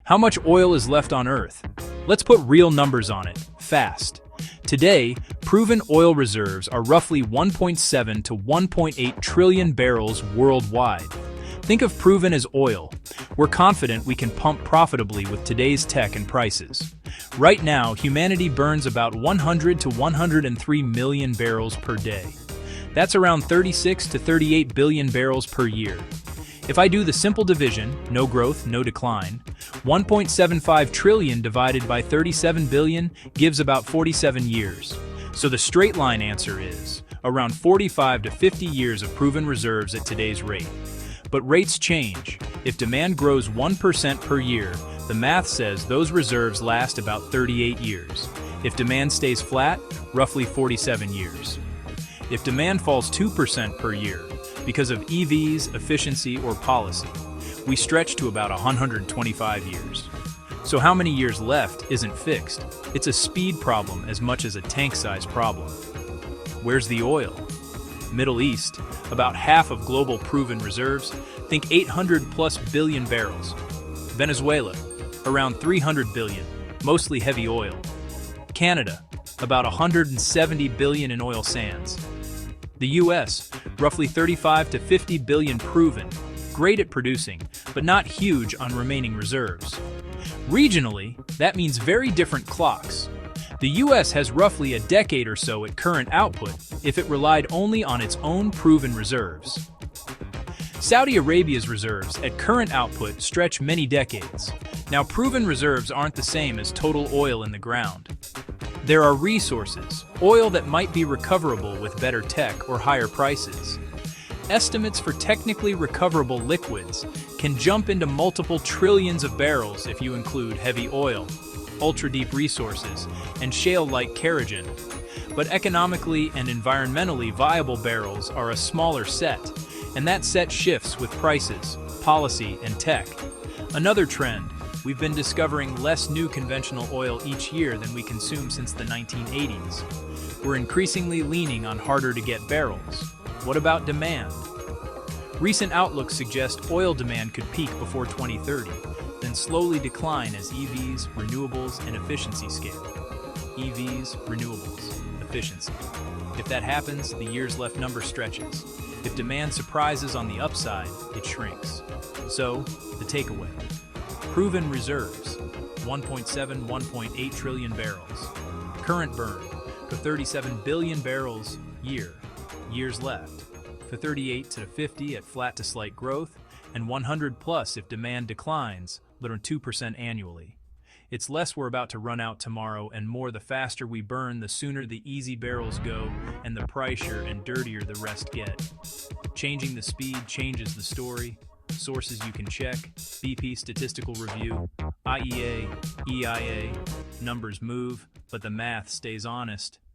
How much oil is left on Earth? Let's put real numbers on it, fast. Today, proven oil reserves are roughly 1.7 to 1.8 trillion barrels worldwide. Think of proven as oil. We're confident we can pump profitably with today's tech and prices. Right now, humanity burns about 100 to 103 million barrels per day. That's around 36 to 38 billion barrels per year. If I do the simple division, no growth, no decline, 1.75 trillion divided by 37 billion gives about 47 years. So the straight line answer is around 45 to 50 years of proven reserves at today's rate. But rates change. If demand grows 1% per year, the math says those reserves last about 38 years. If demand stays flat, roughly 47 years. If demand falls 2% per year, because of EVs, efficiency, or policy, we stretch to about 125 years. So how many years left isn't fixed. It's a speed problem as much as a tank-size problem. Where's the oil? Middle East, about half of global proven reserves, think 800 plus billion barrels. Venezuela, around 300 billion, mostly heavy oil. Canada, about 170 billion in oil sands. The US, roughly 35 to 50 billion proven, great at producing, but not huge on remaining reserves. Regionally, that means very different clocks. The US has roughly a decade or so at current output if it relied only on its own proven reserves. Saudi Arabia's reserves at current output stretch many decades. Now, proven reserves aren't the same as total oil in the ground. There are resources, oil that might be recoverable with better tech or higher prices. Estimates for technically recoverable liquids can jump into multiple trillions of barrels if you include heavy oil, ultra-deep resources, and shale like Karagen. But economically and environmentally viable barrels are a smaller set, and that set shifts with prices, policy, and tech. Another trend, we've been discovering less new conventional oil each year than we consume since the 1980s. We're increasingly leaning on harder-to-get barrels. What about demand? Recent outlooks suggest oil demand could peak before 2030, then slowly decline as EVs, renewables, and efficiency scale. EVs, renewables, efficiency. If that happens, the years left number stretches. If demand surprises on the upside, it shrinks. So, the takeaway. Proven reserves, 1.7, 1.8 trillion barrels. Current burn, for 37 billion barrels year. Years left, for 38 to 50 at flat to slight growth, and 100 plus if demand declines, but on 2% annually. It's less we're about to run out tomorrow, and more the faster we burn, the sooner the easy barrels go, and the pricier and dirtier the rest get. Changing the speed changes the story. Sources you can check: BP Statistical Review, IEA, EIA. Numbers move, but the math stays honest.